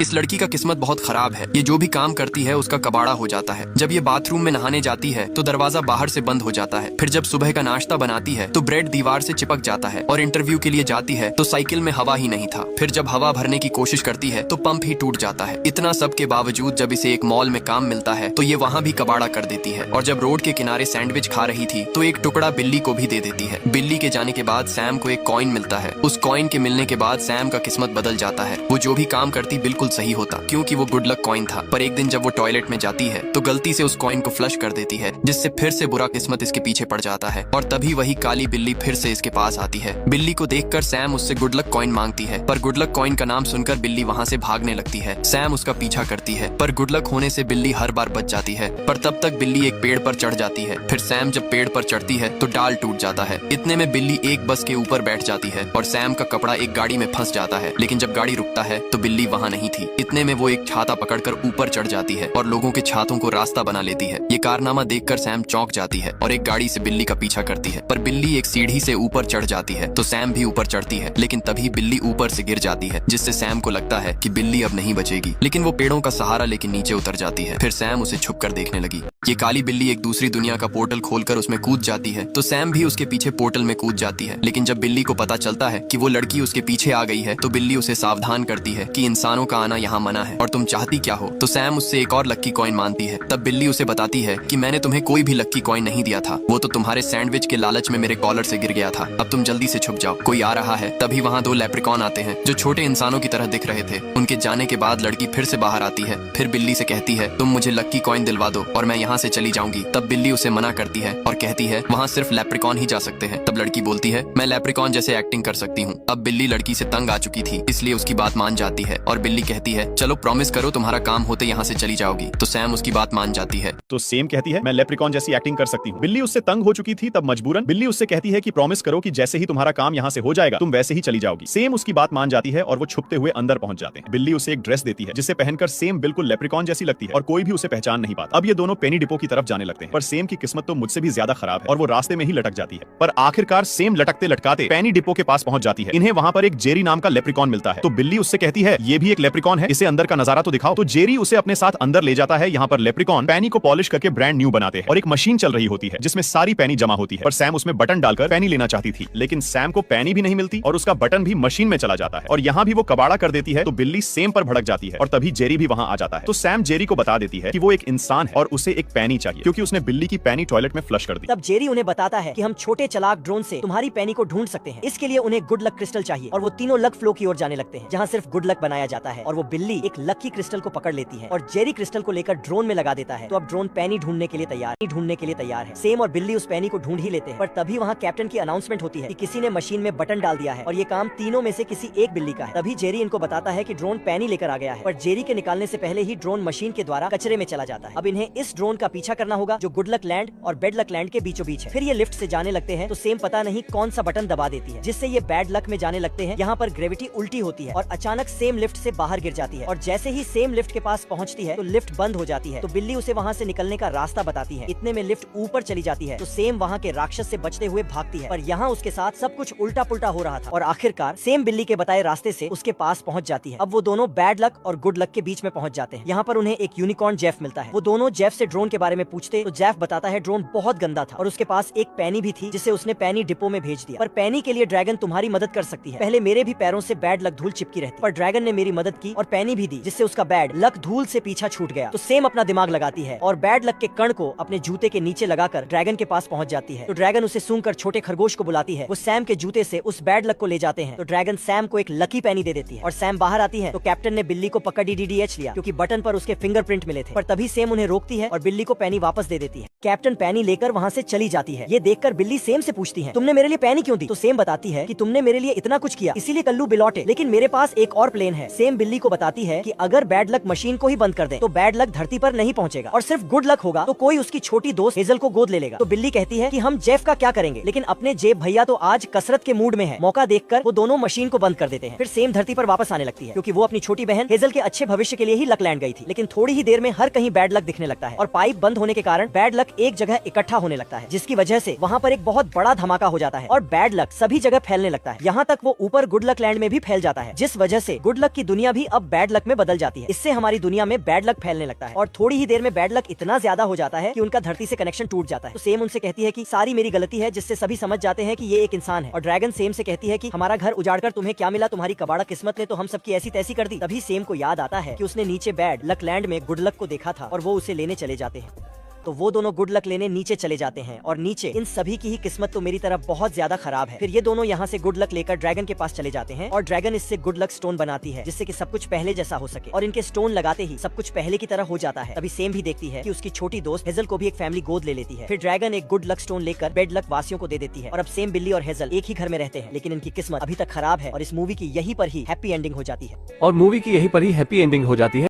इस लड़की का किस्मत बहुत खराब है। ये जो भी काम करती है उसका कबाड़ा हो जाता है। जब ये बाथरूम में नहाने जाती है तो दरवाजा बाहर से बंद हो जाता है। फिर जब सुबह का नाश्ता बनाती है तो ब्रेड दीवार से चिपक जाता है। और इंटरव्यू के लिए जाती है तो साइकिल में हवा ही नहीं था। फिर जब हवा भरने की कोशिश करती है तो पंप ही टूट जाता है। इतना सब के बावजूद जब इसे एक मॉल में काम मिलता है तो ये वहाँ भी कबाड़ा कर देती है। और जब रोड के किनारे सैंडविच खा रही थी तो एक टुकड़ा बिल्ली को भी दे देती है। बिल्ली के जाने के बाद सैम को एक कॉइन मिलता है। उस कॉइन के मिलने के बाद सैम का किस्मत बदल जाता है। वो जो भी काम करती बिल्कुल सही होता, क्योंकि वो गुड लक कॉइन था। पर एक दिन जब वो टॉयलेट में जाती है तो गलती से उस कॉइन को फ्लश कर देती है, जिससे फिर से बुरा किस्मत इसके पीछे पड़ जाता है। और तभी वही काली बिल्ली फिर से इसके पास आती है। बिल्ली को देखकर सैम उससे गुड लक कॉइन मांगती है, पर गुड लक कॉइन का नाम सुनकर बिल्ली वहाँ से भागने लगती है। सैम उसका पीछा करती है, पर गुड लक होने से बिल्ली हर बार बच जाती है। पर तब तक बिल्ली एक पेड़ पर चढ़ जाती है। फिर सैम जब पेड़ पर चढ़ती है तो डाल टूट जाता है। इतने में बिल्ली एक बस के ऊपर बैठ जाती है और सैम का कपड़ा एक गाड़ी में फंस जाता है। लेकिन जब गाड़ी रुकता है तो बिल्ली वहाँ नहीं थी। इतने में वो एक छाता पकड़कर ऊपर चढ़ जाती है और लोगों के छातों को रास्ता बना लेती है। ये कारनामा देखकर सैम चौंक जाती है और एक गाड़ी से बिल्ली का पीछा करती है। पर बिल्ली एक सीढ़ी से ऊपर चढ़ जाती है तो सैम भी ऊपर चढ़ती है। लेकिन तभी बिल्ली ऊपर से गिर जाती है, जिससे सैम को लगता है कि बिल्ली अब नहीं बचेगी। लेकिन वो पेड़ों का सहारा लेके नीचे उतर जाती है। फिर सैम उसे छुप कर देखने लगी। ये काली बिल्ली एक दूसरी दुनिया का पोर्टल खोलकर उसमें कूद जाती है तो सैम भी उसके पीछे पोर्टल में कूद जाती है। लेकिन जब बिल्ली को पता चलता है कि वो लड़की उसके पीछे आ गई है तो बिल्ली उसे सावधान करती है कि इंसानों का आना यहाँ मना है और तुम चाहती क्या हो। तो सैम उससे एक और लक्की कॉइन मांगती है। तब बिल्ली उसे बताती है कि मैंने तुम्हें कोई भी लक्की कॉइन नहीं दिया था, वो तो तुम्हारे सैंडविच के लालच में मेरे कॉलर से गिर गया था। अब तुम जल्दी से छुप जाओ, कोई आ रहा है। तभी वहाँ दो लेप्रिकॉन आते हैं जो छोटे इंसानों की तरह दिख रहे थे। उनके जाने के बाद लड़की फिर से बाहर आती है। फिर बिल्ली से कहती है तुम मुझे लक्की कॉइन दिलवा दो और मैं यहाँ से चली जाऊंगी। तब बिल्ली उसे मना करती है और कहती है वहाँ सिर्फ लेप्रिकॉन ही जा सकते हैं। तब लड़की बोलती है मैं लेप्रिकॉन जैसे एक्टिंग कर सकती हूँ। अब बिल्ली लड़की से तंग आ चुकी थी, इसलिए उसकी बात मान जाती है और बिल्ली कहती है चलो प्रॉमिस करो तुम्हारा काम होते यहाँ से चली जाओगी। तो सैम उसकी बात मान जाती है। तो सैम कहती है मैं लेप्रिकॉन जैसी एक्टिंग कर सकती हूँ। बिल्ली उससे तंग हो चुकी थी, तब मजबूरन बिल्ली उससे कहती है कि प्रॉमिस करो कि जैसे ही तुम्हारा काम यहाँ से हो जाएगा तुम वैसे ही चली जाओगी। सैम उसकी बात मान जाती है और वो छुपते हुए अंदर पहुंच जाते हैं। बिल्ली उसे एक ड्रेस देती है जिसे पहनकर सैम बिल्कुल लेप्रिकॉन जैसी लगती है और कोई भी उसे पहचान नहीं पाता। अब ये दोनों पेनी डिपो की तरफ जाने लगते हैं, पर सैम की किस्मत तो मुझसे भी ज्यादा खराब है और वो रास्ते में ही लटक जाती है। पर आखिरकार सैम लटकते लटकाते पेनी डिपो के पास पहुंच जाती है। इन्हें वहाँ पर एक जेरी नाम का लेप्रिकॉन मिलता है। तो बिल्ली उससे कहती है ये भी एक लेप्रिकॉन है, इसे अंदर का नजारा तो दिखाओ। तो जेरी उसे अपने साथ अंदर ले जाता है। यहाँ पर लेप्रिकॉन पैनी को पॉलिश करके ब्रांड न्यू बनाते हैं और एक मशीन चल रही होती है जिसमें सारी पैनी जमा होती है। पर सैम उसमें बटन डालकर पैनी लेना चाहती थी, लेकिन सैम को पैनी भी नहीं मिलती और उसका बटन भी मशीन में चला जाता है और यहाँ भी वो कबाड़ा कर देती है। तो बिल्ली सैम पर भड़क जाती है और तभी जेरी भी वहाँ आ जाता है। तो सैम जेरी को बता देती है कि वो एक इंसान है और उसे एक पैनी चाहिए, क्योंकि उसने बिल्ली की पैनी टॉयलेट में फ्लश कर दी। तब जेरी उन्हें बताता है कि हम छोटे चालाक ड्रोन से तुम्हारी पैनी को ढूंढ सकते हैं। इसके लिए उन्हें गुड लक क्रिस्टल चाहिए और वो तीनों लक फ्लो की ओर जाने लगते हैं जहाँ सिर्फ गुड लक बनाया जाता है। और वो बिल्ली एक लकी क्रिस्टल को पकड़ लेती है और जेरी क्रिस्टल को लेकर ड्रोन में लगा देता है। तो अब ड्रोन पैनी ढूंढने के लिए तैयार है। सेम और बिल्ली उस पैनी को ढूंढ ही लेते हैं। पर तभी वहाँ कैप्टन की अनाउंसमेंट होती है कि किसी ने मशीन में बटन डाल दिया है और ये काम तीनों में से किसी एक बिल्ली का है। तभी जेरी इनको बताता है कि ड्रोन पैनी लेकर आ गया है, पर जेरी के निकालने से पहले ही ड्रोन मशीन के द्वारा कचरे में चला जाता है। अब इन्हें इस ड्रोन का पीछा करना होगा जो गुड लक लैंड और बैड लक लैंड के बीचों बीच है। फिर ये लिफ्ट से जाने लगते हैं तो सेम पता नहीं कौन सा बटन दबा देती है जिससे ये बैड लक में जाने लगते हैं। यहाँ पर ग्रेविटी उल्टी होती है और अचानक सेम लिफ्ट से बाहर गिर जाती है और जैसे ही सेम लिफ्ट के पास पहुँचती है तो लिफ्ट बंद हो जाती है। तो बिल्ली उसे वहाँ से निकलने का रास्ता बताती है। इतने में लिफ्ट ऊपर चली जाती है तो सेम वहाँ के राक्षस से बचते हुए भागती है, पर यहाँ उसके साथ सब कुछ उल्टा पुल्टा हो रहा था और आखिरकार सेम बिल्ली के बताए रास्ते से उसके पास पहुँच जाती है। अब वो दोनों बैड लक और गुड लक के बीच में पहुँच जाते हैं। यहाँ पर उन्हें एक यूनिकॉर्न जेफ मिलता है। वो दोनों जेफ से ड्रोन के बारे में पूछते तो जेफ बताता है ड्रोन बहुत गंदा था और उसके पास एक पैनी भी थी जिसे उसने पैनी डिपो में भेज दिया, पर पैनी के लिए ड्रैगन तुम्हारी मदद कर सकती है। पहले मेरे भी पैरों से बैड लक धूल चिपकी रहती, पर ड्रैगन ने मेरी मदद की और पैनी भी दी जिससे उसका बैड लक धूल से पीछा छूट गया। तो सेम अपना दिमाग लगाती है और बैड लक के कण को अपने जूते के नीचे लगाकर ड्रैगन के पास पहुंच जाती है। तो ड्रैगन उसे सूंघकर छोटे खरगोश को बुलाती है। वो सैम के जूते से उस बैड लक को ले जाते हैं। तो ड्रैगन सैम को एक लकी पैनी दे देती है और सैम बाहर आती है तो कैप्टन ने बिल्ली को पकड़ DDH लिया क्योंकि बटन पर उसके फिंगरप्रिंट मिले थे। पर तभी सेम उन्हें रोकती है और बिल्ली को पैनी वापस दे देती है। कैप्टन पैनी लेकर वहाँ से चली जाती है। ये देखकर बिल्ली सेम से पूछती है तुमने मेरे लिए पैनी क्यों दी? तो सेम बताती है कि तुमने मेरे लिए इतना कुछ किया इसीलिए कल्लू बिलौटे, लेकिन मेरे पास एक और प्लेन है। सेम बिल्ली को बताती है कि अगर बैड लक मशीन को ही बंद कर दे तो बैड लक धरती पर नहीं पहुंचेगा और सिर्फ गुड लक होगा तो कोई उसकी छोटी दोस्त हेजल को गोद ले लेगा। तो बिल्ली कहती है कि हम जेफ का क्या करेंगे, लेकिन अपने जेब भैया तो आज कसरत के मूड में है। मौका देखकर वो दोनों मशीन को बंद कर देते हैं। फिर सेम धरती पर वापस आने लगती है क्योंकि वो अपनी छोटी बहन हेजल के अच्छे भविष्य के लिए ही लकलैंड गई थी। लेकिन थोड़ी ही देर में हर कहीं बैड लक दिखने लगता है और पाइप बंद होने के कारण बैड लक एक जगह इकट्ठा होने लगता है, जिसकी वजह से वहाँ पर एक बहुत बड़ा धमाका हो जाता है और बैड लक सभी जगह फैलने लगता है। यहाँ तक वो ऊपर गुड लक लैंड में भी फैल जाता है, जिस वजह से गुड लक की दुनिया भी अब बैड बैड लक में बदल जाती है। इससे हमारी दुनिया में बैड लक फैलने लगता है और थोड़ी ही देर में बैड लक इतना ज्यादा हो जाता है कि उनका धरती से कनेक्शन टूट जाता है। तो सेम उनसे कहती है कि सारी मेरी गलती है, जिससे सभी समझ जाते हैं कि ये एक इंसान है। और ड्रैगन सेम से कहती है कि हमारा घर उजाड़कर तुम्हें क्या मिला, तुम्हारी कबाड़ा किस्मत ने तो हम सबकी ऐसी तैसी कर दी। तभी सेम को याद आता है कि उसने नीचे बैड लक लैंड में गुड लक को देखा था और वो उसे लेने चले जाते हैं। तो वो दोनों गुड लक लेने नीचे चले जाते हैं और नीचे इन सभी की ही किस्मत तो मेरी तरह बहुत ज्यादा खराब है। फिर ये दोनों यहाँ से गुड लक लेकर ड्रैगन के पास चले जाते हैं और ड्रैगन इससे गुड लक स्टोन बनाती है, जिससे कि सब कुछ पहले जैसा हो सके। और इनके स्टोन लगाते ही सब कुछ पहले की तरह हो जाता है। तभी सेम भी देखती है कि उसकी छोटी दोस्त हेजल को भी एक फैमिली गोद ले लेती है। फिर ड्रैगन एक गुड लक स्टोन लेकर बेड लक वासियों को दे देती है और अब सेम, बिल्ली और हेजल एक ही घर में रहते हैं। लेकिन इनकी किस्मत अभी तक खराब है और इस मूवी की यही पर ही हैप्पी एंडिंग हो जाती है। और मूवी की यही पर ही हैप्पी एंडिंग हो जाती है।